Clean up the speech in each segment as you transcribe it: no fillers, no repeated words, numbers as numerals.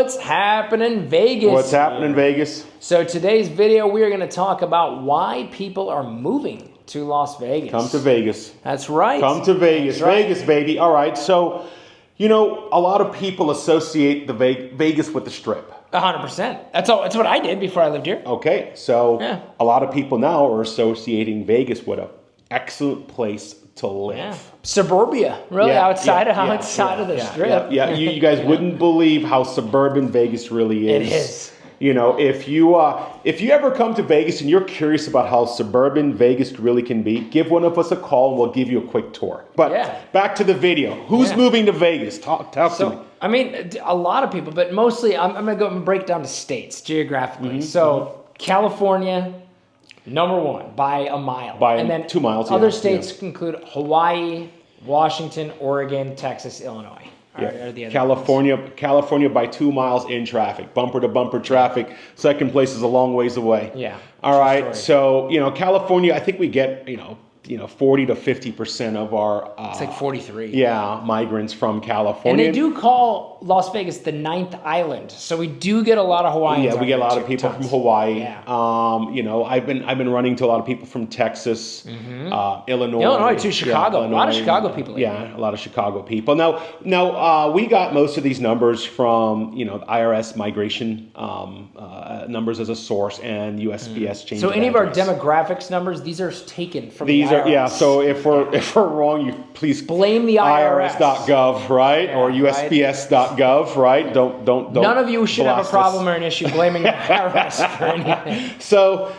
What's happening in Vegas? What's happening in Vegas? So today's video, we are going to talk about why people are moving to Las Vegas. Come to Vegas. That's right. Come to Vegas. That's right. Vegas, baby. All right. So, you know, a lot of people associate the Vegas with the Strip. 100%. That's what I did before I lived here. Okay. So Yeah. a lot of people now are associating Vegas with an excellent place to live. Yeah. Suburbia, really, outside of the Strip. Yeah. You guys wouldn't believe how suburban Vegas really is. It is. You know, if you ever come to Vegas and you're curious about how suburban Vegas really can be, give one of us a call and we'll give you a quick tour. But back to the video. Who's moving to Vegas? Talk to me. I mean, a lot of people, but mostly I'm going to go and break down the states geographically. So California, number one by a mile. And then 2 miles. Other states include Hawaii, Washington, Oregon, Texas, Illinois. Are the other California by 2 miles in traffic, bumper to bumper traffic. Second place is a long ways away. Yeah. All right. So, California, I think we get, 40 to 50% of our it's like 43. Yeah, migrants from California. And they do call Las Vegas the ninth island. So we do get a lot of Hawaiians. Yeah, we get a lot of people from Hawaii. Yeah. I've been running to a lot of people from Texas, Illinois too, Chicago. Illinois, a lot of Chicago people. Yeah, a lot of Chicago people. Now we got most of these numbers from the IRS migration numbers as a source and USPS change. So any of our demographics numbers, these are taken from these the IRS. So if we're wrong, you please blame the IRS. IRS.gov, right? Or USPS.gov, right? Don't. None of you should have a problem or an issue blaming the IRS for anything. So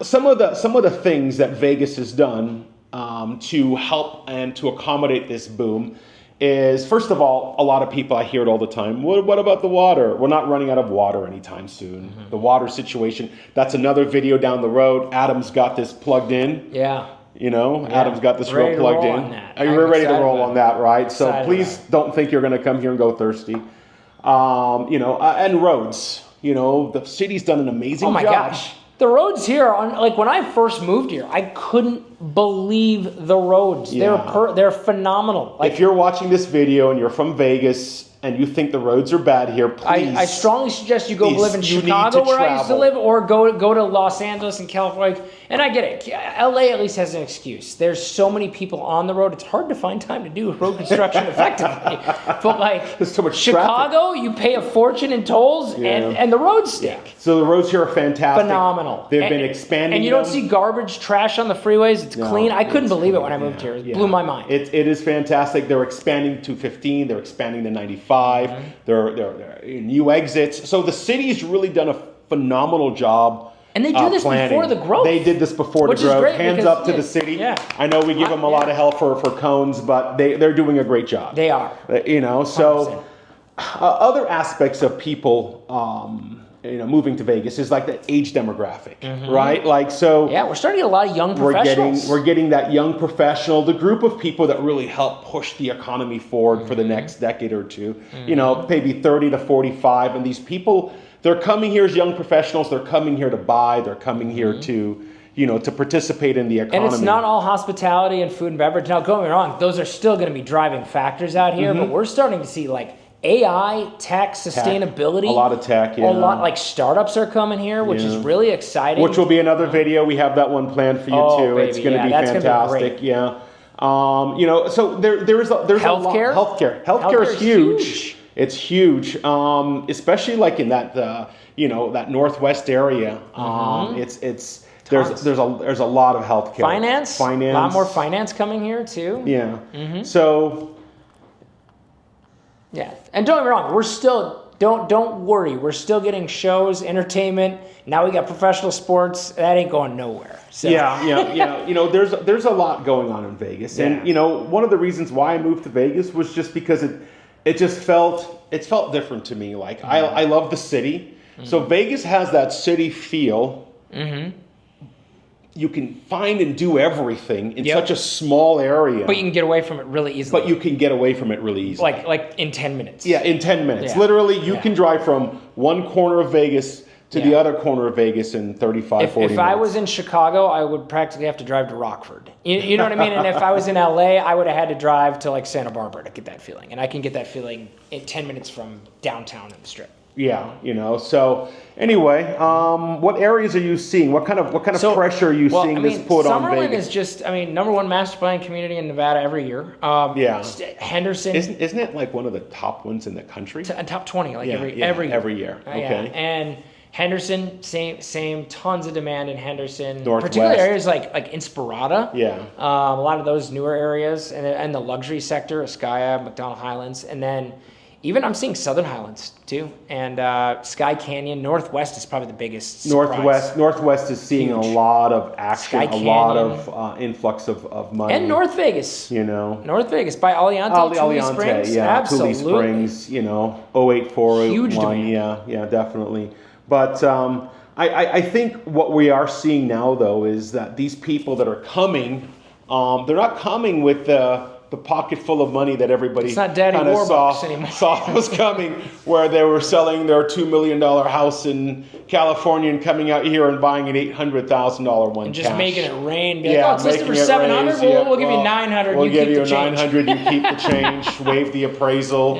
some of the things that Vegas has done to help and to accommodate this boom is, first of all, a lot of people, I hear it all the time, what about the water? We're not running out of water anytime soon. Mm-hmm. The water situation, that's another video down the road. Adam's got this plugged in. Yeah. Adam's got this real plugged in. Are you ready to roll on that, right? So please don't think you're going to come here and go thirsty. And roads. The city's done an amazing job. Oh my gosh. The roads here, when I first moved here, I couldn't believe the roads. Yeah. They're phenomenal. If you're watching this video and you're from Vegas and you think the roads are bad here, please. I strongly suggest you go live in Chicago where I used to live, or go to Los Angeles and California. And I get it. LA at least has an excuse. There's so many people on the road. It's hard to find time to do road construction effectively. But there's so much Chicago, traffic. You pay a fortune in tolls, and the roads stink. Yeah. So the roads here are fantastic. Phenomenal. They've been expanding. And you don't see garbage, trash on the freeways. It's clean. I couldn't believe it when I moved here. It blew my mind. It is fantastic. They're expanding to 15. They're expanding to 95. Mm-hmm. They're new exits. So the city's really done a phenomenal job. And they do this before the growth. They did this before the growth. Hands up to the city. Yeah. I know we give them a lot of hell for cones, but they're doing a great job. They are. So other aspects of people moving to Vegas is like the age demographic, right? We're starting to get a lot of young professionals. We're getting that young professional, the group of people that really help push the economy forward for the next decade or two. Maybe 30 to 45, and these people, they're coming here as young professionals. They're coming here to buy. They're coming here to participate in the economy. And it's not all hospitality and food and beverage. Now, don't get me wrong; those are still going to be driving factors out here. But we're starting to see AI, tech, sustainability. A lot of tech, A lot, startups are coming here, which is really exciting. Which will be another video. We have that one planned for you too. Baby, it's going to be fantastic. So there's healthcare. Healthcare is huge. It's huge, especially in that that northwest area. There's a lot of healthcare. Finance. A lot more finance coming here too. Yeah. So. Yeah, and don't get me wrong, we're still don't worry, we're still getting shows, entertainment. Now we got professional sports. That ain't going nowhere. So. Yeah. There's a lot going on in Vegas, and one of the reasons why I moved to Vegas was just because it felt different to me. I love the city, so Vegas has that city feel. You can find and do everything in such a small area. But you can get away from it really easily. Like in 10 minutes. Yeah, in 10 minutes. Yeah. Literally, you can drive from one corner of Vegas to the other corner of Vegas in 35, 40 minutes. If I was in Chicago, I would practically have to drive to Rockford. You know what I mean? And if I was in LA, I would have had to drive to like Santa Barbara to get that feeling. And I can get that feeling in 10 minutes from downtown in the Strip. Yeah, so anyway, what areas are you seeing? What kind of pressure are you seeing this put on Vegas? Summerlin is just, number one master plan community in Nevada every year. Henderson. Isn't it like one of the top ones in the country? Top 20, every year. Every year. Okay. Yeah. And Henderson, same, tons of demand in Henderson. Northwest. Particular areas like Inspirada. Yeah. A lot of those newer areas, and the luxury sector, Ascaya, McDonald Highlands, and then even I'm seeing Southern Highlands too, and Sky Canyon. Northwest is probably the biggest surprise. Northwest is seeing a lot of action, Sky a lot of influx of money. And North Vegas. North Vegas by Aliante, Tule Springs. Yeah, absolutely. Tule Springs, 08401. Huge demand. Yeah, definitely. But I think what we are seeing now, though, is that these people that are coming, they're not coming with the pocket full of money that everybody kind of saw was coming, where they were selling their $2 million house in California and coming out here and buying an $800,000 one and just cash. making it rain. It's listed for $700. We'll give you $900. We'll give you $900. You keep the change. Waive the appraisal.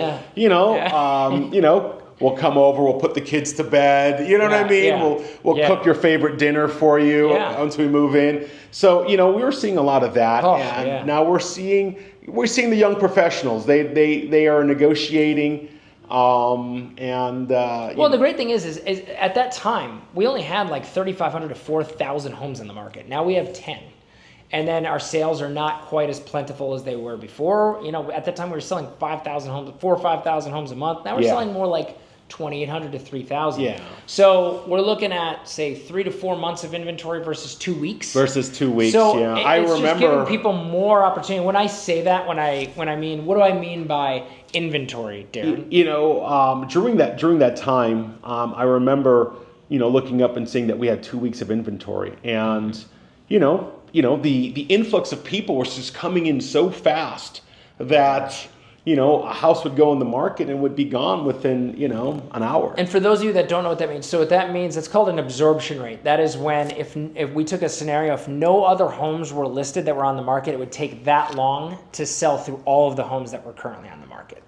We'll come over. We'll put the kids to bed. You know what I mean? Yeah. We'll cook your favorite dinner for you once we move in. So we were seeing a lot of that, now we're seeing the young professionals. They are negotiating, the great thing is at that time we only had like 3,500 to 4,000 homes in the market. Now we have 10. And then our sales are not quite as plentiful as they were before. At that time we were selling 5,000 homes, 4,000 or 5,000 homes a month. Now we're selling more like 2,800 to 3,000. Yeah. So we're looking at, say, 3 to 4 months of inventory versus 2 weeks. So it's just giving people more opportunity. When I say that, what do I mean by inventory, Darin? During that time, I remember, looking up and seeing that we had 2 weeks of inventory, and the influx of people was just coming in so fast that a house would go in the market and would be gone within, an hour. And for those of you that don't know what that means, so what that means, it's called an absorption rate. That is when, if we took a scenario, if no other homes were listed that were on the market, it would take that long to sell through all of the homes that were currently on the market.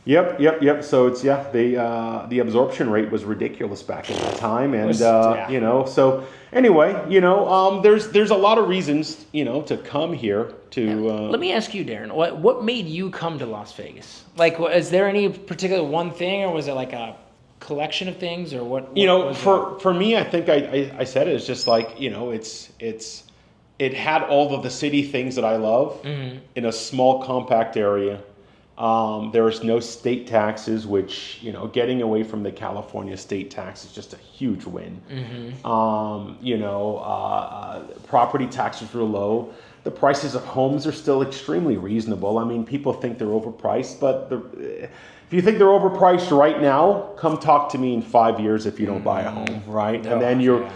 Yep. So it's the absorption rate was ridiculous back in that time, and so anyway, there's a lot of reasons to come here to. Let me ask you, Darin, what made you come to Las Vegas? Like, is there any particular one thing, or was it like a collection of things, or what? For me, I think I said it's just like it had all of the city things that I love in a small compact area. There's no state taxes, which, getting away from the California state tax is just a huge win. Property taxes were low. The prices of homes are still extremely reasonable. I mean, people think they're overpriced, but if you think they're overpriced right now, come talk to me in 5 years if you don't buy a home, right? And then you're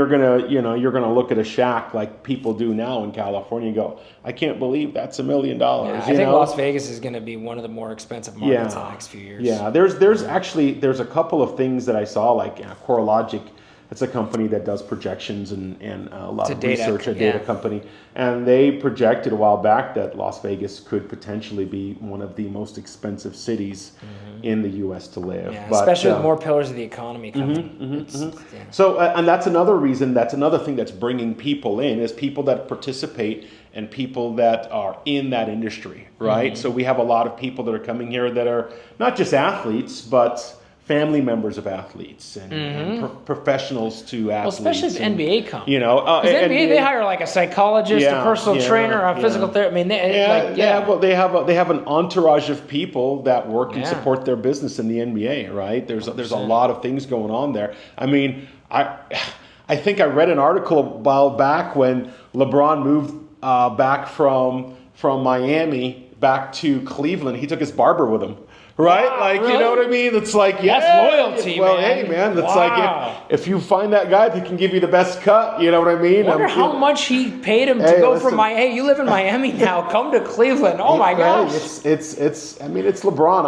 gonna look at a shack like people do now in California and go, I can't believe that's $1 million. I think Las Vegas is going to be one of the more expensive markets in the next few years. Yeah, there's a couple of things that I saw, like CoreLogic. It's a company that does projections and a lot of research, a data company. And they projected a while back that Las Vegas could potentially be one of the most expensive cities in the U.S. to live. Yeah, especially with more pillars of the economy coming. So, and that's another reason, that's another thing that's bringing people in, is people that participate and people that are in that industry, right? So we have a lot of people that are coming here that are not just athletes, but family members of athletes and professionals to athletes. Well, especially if NBA come. Because NBA, they hire like a psychologist, a personal trainer, a physical therapist. I mean, well, they have an entourage of people that work and support their business in the NBA, right? There's a lot of things going on there. I mean, I think I read an article a while back when LeBron moved back from Miami back to Cleveland. He took his barber with him. Right? Wow, like, really? you know what I mean? It's like, yeah. That's loyalty, well, man. hey, man, that's Wow. like if you find that guy that can give you the best cut, you know what I mean? I wonder how much he paid him to go from hey, you live in Miami now, come to Cleveland. Oh my gosh. It's I mean, it's LeBron.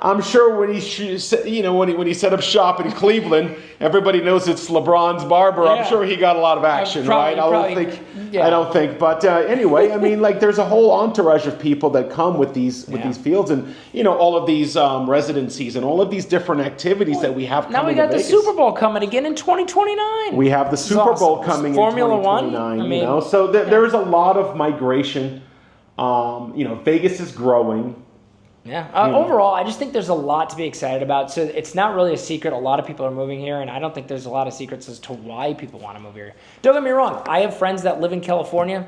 I'm sure when he set up shop in Cleveland, everybody knows it's LeBron's barber. Yeah. I'm sure he got a lot of action, right? I don't think. But anyway, I mean, like there's a whole entourage of people that come with these fields, and all of these residencies and all of these different activities that we have coming. Now we got to the Vegas. Super Bowl coming again in 2029. We have the Super Bowl coming Formula in 2029. 1. I mean, so there is a lot of migration. Vegas is growing. Yeah. Overall, I just think there's a lot to be excited about. So it's not really a secret. A lot of people are moving here, and I don't think there's a lot of secrets as to why people want to move here. Don't get me wrong. I have friends that live in California.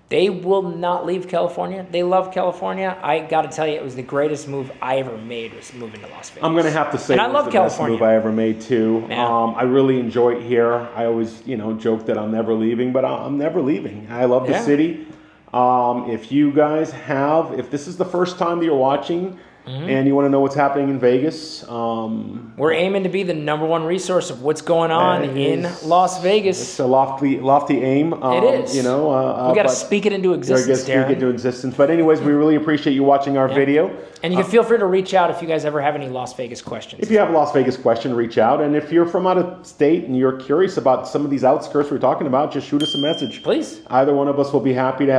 They will not leave California. They love California. I got to tell you, it was the greatest move I ever made was moving to Las Vegas. I'm going to have to say I love the California. best move I ever made too. Yeah. I really enjoy it here. I always, joke that I'm never leaving, but I'm never leaving. I love the city. If you guys if this is the first time that you're watching, and you want to know what's happening in Vegas, we're aiming to be the #1 resource of what's going on in Las Vegas. It's a lofty aim. It is. We got to speak it into existence, Darin. Speak it into existence. But anyways, we really appreciate you watching our video. And you can feel free to reach out if you guys ever have any Las Vegas questions. If you have a Las Vegas question, reach out. And if you're from out of state and you're curious about some of these outskirts we're talking about, just shoot us a message. Please. Either one of us will be happy to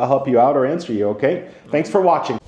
help you out or answer you, okay? Thanks for watching.